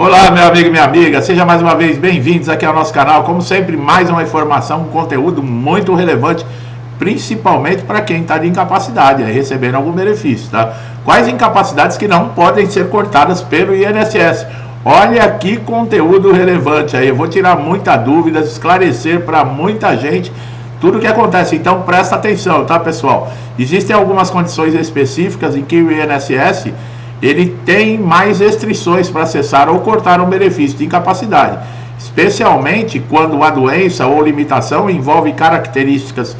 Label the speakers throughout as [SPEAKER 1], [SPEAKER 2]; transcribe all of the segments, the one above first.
[SPEAKER 1] Olá, meu amigo e minha amiga, seja mais uma vez bem-vindos aqui ao nosso canal. Como sempre, mais uma informação, um conteúdo muito relevante, principalmente para quem está de incapacidade, recebendo algum benefício, tá? Quais incapacidades que não podem ser cortadas pelo INSS? Olha que conteúdo relevante aí, eu vou tirar muitas dúvidas, esclarecer para muita gente tudo o que acontece, então presta atenção, tá, pessoal? Existem algumas condições específicas em que o INSS ele tem mais restrições para acessar ou cortar um benefício de incapacidade, especialmente quando a doença ou limitação envolve características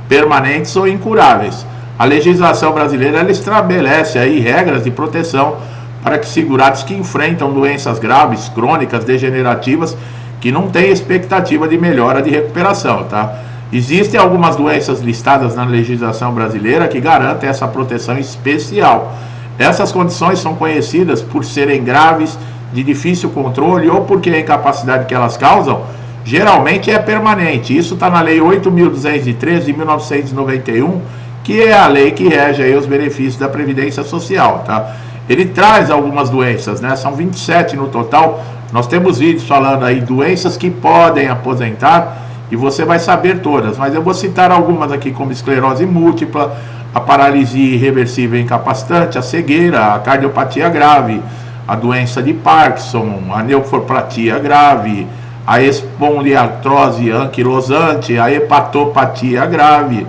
[SPEAKER 1] permanentes ou incuráveis. A legislação brasileira ela estabelece aí regras de proteção para que segurados que enfrentam doenças graves, crônicas, degenerativas, que não têm expectativa de melhora de recuperação, tá? Existem algumas doenças listadas na legislação brasileira que garantem essa proteção especial. Essas condições são conhecidas por serem graves, de difícil controle ou porque a incapacidade que elas causam geralmente é permanente. Isso está na Lei 8.213 de 1991, que é a lei que rege aí os benefícios da Previdência Social, tá? Ele traz algumas doenças, né? São 27 no total. Nós temos vídeos falando aí doenças que podem aposentar e você vai saber todas, mas eu vou citar algumas aqui como esclerose múltipla, a paralisia irreversível incapacitante, a cegueira, a cardiopatia grave, a doença de Parkinson, a nefropatia grave, a espondiliartrose anquilosante, a hepatopatia grave,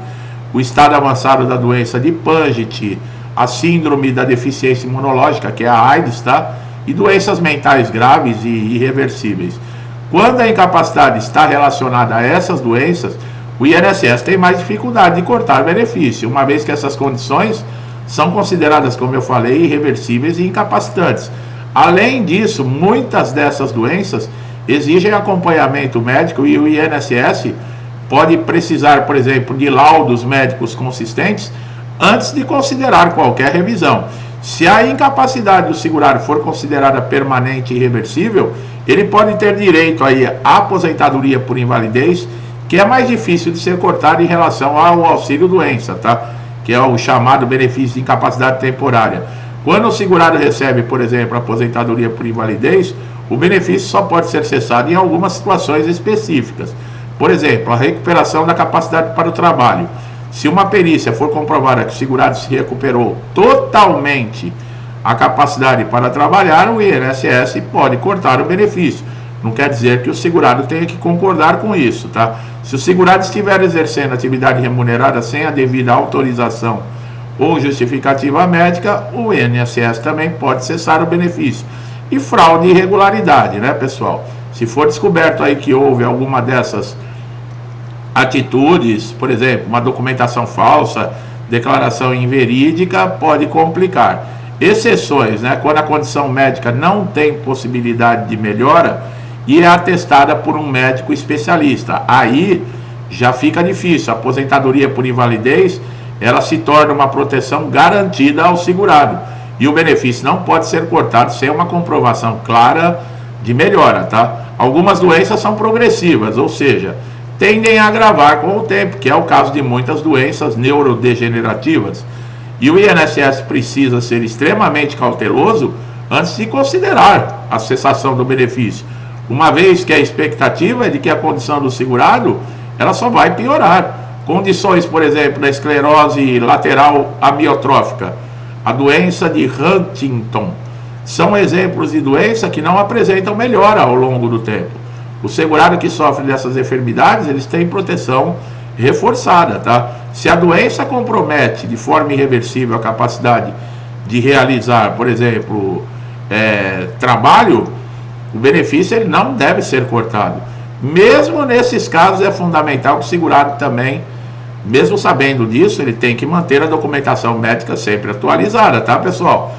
[SPEAKER 1] o estado avançado da doença de Paget, a síndrome da deficiência imunológica, que é a AIDS, tá? E doenças mentais graves e irreversíveis. Quando a incapacidade está relacionada a essas doenças, o INSS tem mais dificuldade de cortar benefício, uma vez que essas condições são consideradas, como eu falei, irreversíveis e incapacitantes. Além disso, muitas dessas doenças exigem acompanhamento médico e o INSS pode precisar, por exemplo, de laudos médicos consistentes antes de considerar qualquer revisão. Se a incapacidade do segurado for considerada permanente e irreversível, ele pode ter direito aí à aposentadoria por invalidez, que é mais difícil de ser cortado em relação ao auxílio-doença, tá? Que é o chamado benefício de incapacidade temporária. Quando o segurado recebe, por exemplo, a aposentadoria por invalidez, o benefício só pode ser cessado em algumas situações específicas. Por exemplo, a recuperação da capacidade para o trabalho. Se uma perícia for comprovada que o segurado se recuperou totalmente a capacidade para trabalhar, o INSS pode cortar o benefício. Não quer dizer que o segurado tenha que concordar com isso, tá? Se o segurado estiver exercendo atividade remunerada sem a devida autorização ou justificativa médica, o INSS também pode cessar o benefício. E fraude e irregularidade, né, pessoal? Se for descoberto aí que houve alguma dessas atitudes, por exemplo, uma documentação falsa, declaração inverídica, pode complicar. Exceções, né? Quando a condição médica não tem possibilidade de melhora e é atestada por um médico especialista. Aí já fica difícil. A aposentadoria por invalidez, ela se torna uma proteção garantida ao segurado. E o benefício não pode ser cortado sem uma comprovação clara de melhora, tá? Algumas doenças são progressivas, ou seja, tendem a agravar com o tempo, que é o caso de muitas doenças neurodegenerativas. E o INSS precisa ser extremamente cauteloso antes de considerar a cessação do benefício, uma vez que a expectativa é de que a condição do segurado ela só vai piorar. Condições, por exemplo, da esclerose lateral amiotrófica, a doença de Huntington, são exemplos de doença que não apresentam melhora ao longo do tempo. O segurado que sofre dessas enfermidades, eles têm proteção reforçada, tá? Se a doença compromete de forma irreversível a capacidade de realizar, por exemplo, trabalho, o benefício ele não deve ser cortado. Mesmo nesses casos é fundamental que o segurado também, mesmo sabendo disso, ele tem que manter a documentação médica sempre atualizada, tá, pessoal?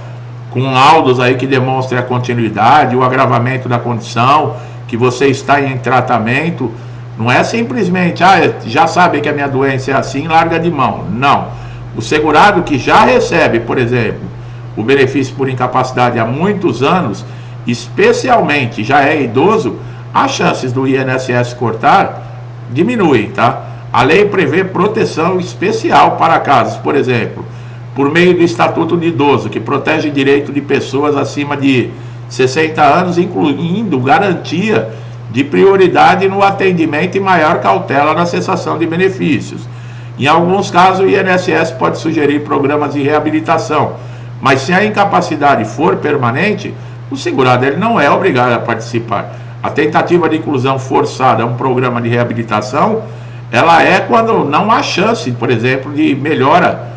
[SPEAKER 1] Com laudos aí que demonstrem a continuidade, o agravamento da condição, que você está em tratamento. Não é simplesmente, já sabe que a minha doença é assim, larga de mão. Não. O segurado que já recebe, por exemplo, o benefício por incapacidade há muitos anos, especialmente já é idoso, as chances do INSS cortar diminuem, tá? A lei prevê proteção especial para casos, por exemplo, por meio do Estatuto de Idoso, que protege o direito de pessoas acima de 60 anos, incluindo garantia de prioridade no atendimento e maior cautela na cessação de benefícios. Em alguns casos, o INSS pode sugerir programas de reabilitação, mas se a incapacidade for permanente, o segurado ele não é obrigado a participar. A tentativa de inclusão forçada a um programa de reabilitação, ela é quando não há chance, por exemplo, de melhora,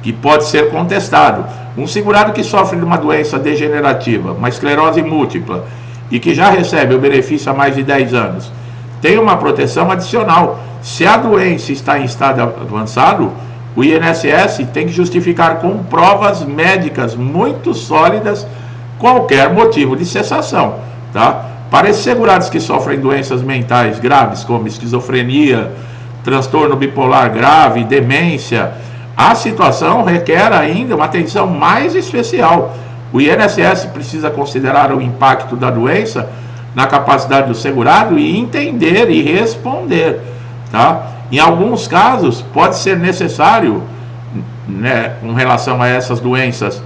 [SPEAKER 1] que pode ser contestado. Um segurado que sofre de uma doença degenerativa, uma esclerose múltipla, e que já recebe o benefício há mais de 10 anos, tem uma proteção adicional. Se a doença está em estado avançado, o INSS tem que justificar com provas médicas muito sólidas qualquer motivo de cessação, tá? Para esses segurados que sofrem doenças mentais graves, como esquizofrenia, transtorno bipolar grave, demência, a situação requer ainda uma atenção mais especial. O INSS precisa considerar o impacto da doença na capacidade do segurado e entender e responder, tá? Em alguns casos, pode ser necessário, né, com relação a essas doenças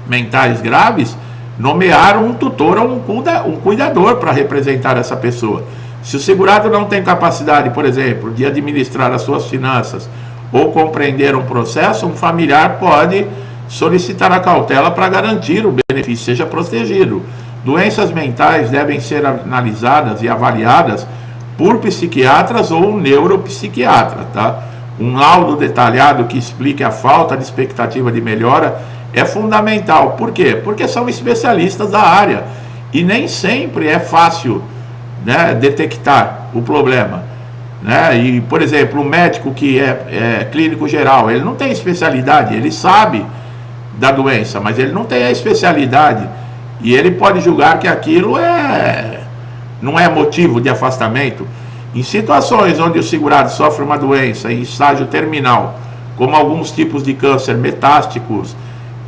[SPEAKER 1] mentais graves, nomear um tutor ou um cuidador para representar essa pessoa. Se o segurado não tem capacidade, por exemplo, de administrar as suas finanças ou compreender um processo, um familiar pode solicitar a cautela para garantir o benefício seja protegido. Doenças mentais devem ser analisadas e avaliadas por psiquiatras ou neuropsiquiatra, tá? Um laudo detalhado que explique a falta de expectativa de melhora é fundamental. Por quê? Porque são especialistas da área e nem sempre é fácil, né, detectar o problema, né? E, por exemplo, o médico que é clínico geral, ele não tem especialidade, ele sabe da doença, mas ele não tem a especialidade e ele pode julgar que aquilo não é motivo de afastamento. Em situações onde o segurado sofre uma doença em estágio terminal, como alguns tipos de câncer metásticos,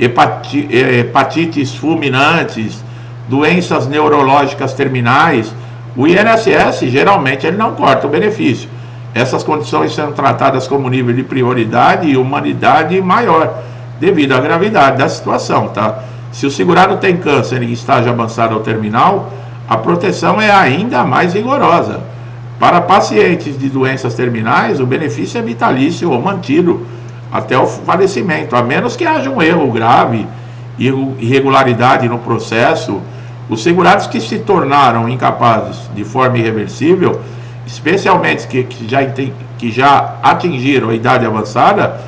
[SPEAKER 1] hepatites fulminantes, doenças neurológicas terminais, o INSS geralmente ele não corta o benefício. Essas condições são tratadas como nível de prioridade e humanidade maior, devido à gravidade da situação, tá? Se o segurado tem câncer em estágio avançado ou terminal, a proteção é ainda mais rigorosa. Para pacientes de doenças terminais, o benefício é vitalício ou mantido até o falecimento, a menos que haja um erro grave, irregularidade no processo. Os segurados que se tornaram incapazes de forma irreversível, especialmente que já atingiram a idade avançada,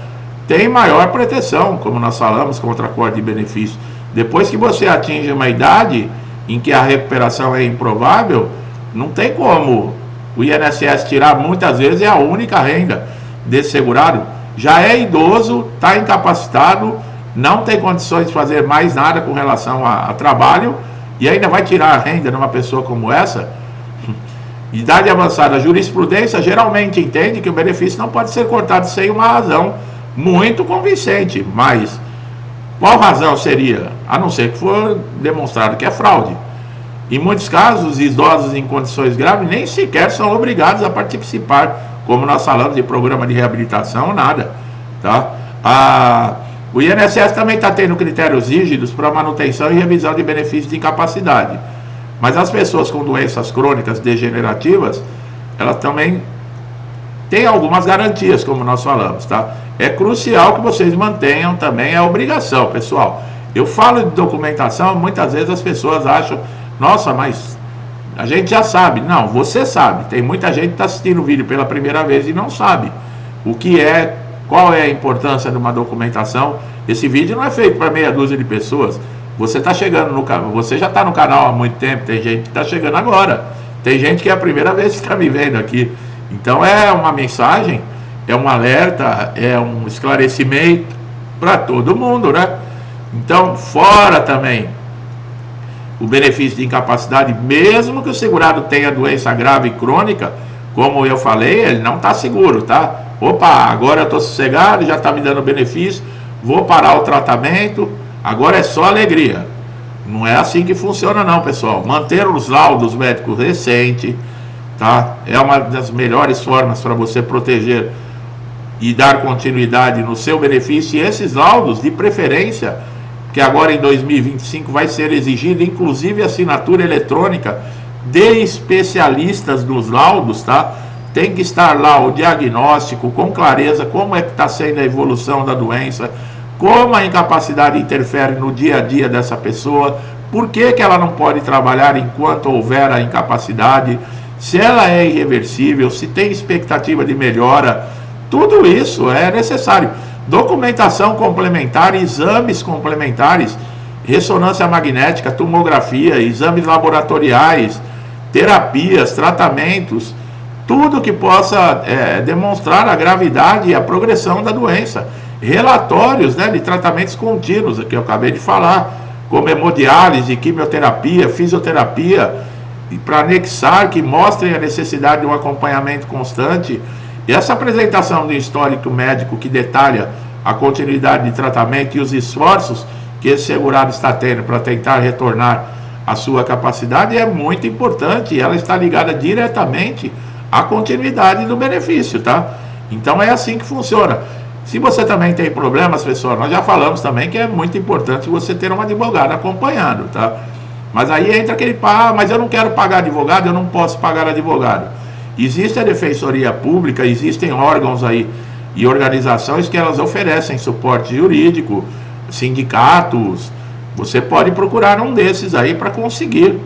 [SPEAKER 1] têm maior proteção, como nós falamos, contra a corte de benefício. Depois que você atinge uma idade em que a recuperação é improvável, não tem como o INSS tirar, muitas vezes é a única renda desse segurado. Já é idoso, está incapacitado, não tem condições de fazer mais nada com relação a trabalho e ainda vai tirar a renda de uma pessoa como essa. Idade avançada, a jurisprudência geralmente entende que o benefício não pode ser cortado sem uma razão muito convincente, mas qual razão seria? A não ser que for demonstrado que é fraude. Em muitos casos, os idosos em condições graves nem sequer são obrigados a participar, como nós falamos de programa de reabilitação, nada, tá? O INSS também está tendo critérios rígidos para manutenção e revisão de benefícios de incapacidade, mas as pessoas com doenças crônicas degenerativas, elas também têm algumas garantias, como nós falamos, tá? É crucial que vocês mantenham também a obrigação, pessoal. Eu falo de documentação, muitas vezes as pessoas acham, nossa, mas a gente já sabe. Não, você sabe. Tem muita gente que está assistindo o vídeo pela primeira vez e não sabe o que é, qual é a importância de uma documentação. Esse vídeo não é feito para meia dúzia de pessoas. Você está chegando no canal, você já está no canal há muito tempo, tem gente que está chegando agora. Tem gente que é a primeira vez que está me vendo aqui. Então é uma mensagem, é um alerta, é um esclarecimento para todo mundo, né? Então, fora também o benefício de incapacidade, mesmo que o segurado tenha doença grave e crônica, como eu falei, ele não está seguro, tá? Opa, agora eu estou sossegado, já está me dando benefício, vou parar o tratamento, agora é só alegria. Não é assim que funciona não, pessoal. Manter os laudos médicos recentes, tá? É uma das melhores formas para você proteger e dar continuidade no seu benefício. E esses laudos, de preferência, que agora em 2025 vai ser exigida, inclusive, assinatura eletrônica de especialistas dos laudos, tá? Tem que estar lá o diagnóstico com clareza, como é que está sendo a evolução da doença, como a incapacidade interfere no dia a dia dessa pessoa, por que ela não pode trabalhar enquanto houver a incapacidade, se ela é irreversível, se tem expectativa de melhora, tudo isso é necessário. Documentação complementar, exames complementares, ressonância magnética, tomografia, exames laboratoriais, terapias, tratamentos, tudo que possa demonstrar a gravidade e a progressão da doença. Relatórios, né, de tratamentos contínuos, que eu acabei de falar, como hemodiálise, quimioterapia, fisioterapia, para anexar, que mostrem a necessidade de um acompanhamento constante. E essa apresentação do histórico médico que detalha a continuidade de tratamento e os esforços que esse segurado está tendo para tentar retornar à sua capacidade é muito importante, e ela está ligada diretamente à continuidade do benefício, tá? Então é assim que funciona. Se você também tem problemas, pessoal, nós já falamos também que é muito importante você ter um advogado acompanhando, tá? Mas aí entra aquele mas eu não quero pagar advogado, eu não posso pagar advogado. Existe a Defensoria Pública, existem órgãos aí e organizações que elas oferecem suporte jurídico, sindicatos. Você pode procurar um desses aí para conseguir,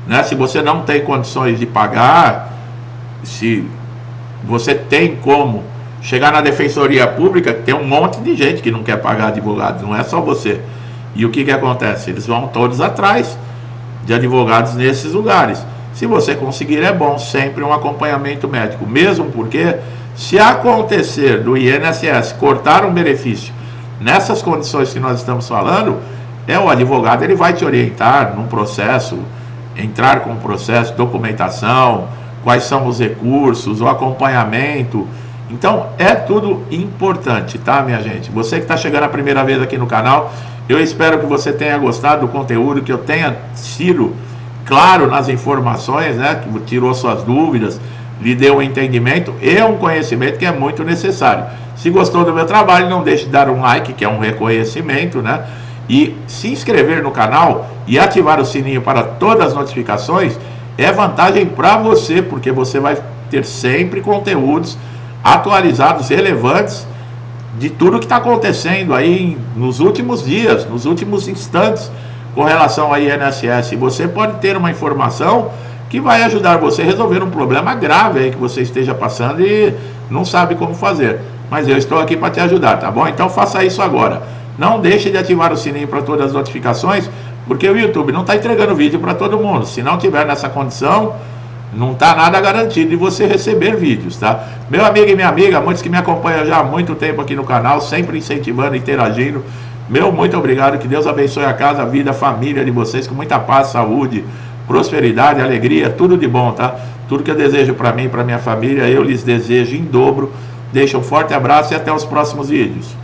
[SPEAKER 1] né? Se você não tem condições de pagar, se você tem como chegar na Defensoria Pública, tem um monte de gente que não quer pagar advogado, não é só você. E o que acontece? Eles vão todos atrás de advogados nesses lugares. Se você conseguir, é bom sempre um acompanhamento médico, mesmo porque se acontecer do INSS cortar um benefício nessas condições que nós estamos falando, o advogado ele vai te orientar num processo, entrar com o processo, documentação, quais são os recursos, o acompanhamento. Então é tudo importante, tá, minha gente? Você que está chegando a primeira vez aqui no canal, eu espero que você tenha gostado do conteúdo, que eu tenha sido claro nas informações, né? Que tirou suas dúvidas, lhe deu um entendimento e um conhecimento que é muito necessário. Se gostou do meu trabalho, não deixe de dar um like, que é um reconhecimento, né? E se inscrever no canal e ativar o sininho para todas as notificações é vantagem para você, porque você vai ter sempre conteúdos atualizados, relevantes, de tudo que está acontecendo aí nos últimos dias, nos últimos instantes, com relação ao INSS. E você pode ter uma informação que vai ajudar você a resolver um problema grave aí que você esteja passando e não sabe como fazer. Mas eu estou aqui para te ajudar, tá bom? Então faça isso agora. Não deixe de ativar o sininho para todas as notificações, porque o YouTube não está entregando vídeo para todo mundo. Se não tiver nessa condição, não está nada garantido de você receber vídeos, tá? Meu amigo e minha amiga, muitos que me acompanham já há muito tempo aqui no canal, sempre incentivando, interagindo. Meu muito obrigado, que Deus abençoe a casa, a vida, a família de vocês, com muita paz, saúde, prosperidade, alegria, tudo de bom, tá? Tudo que eu desejo para mim e para minha família, eu lhes desejo em dobro. Deixo um forte abraço e até os próximos vídeos.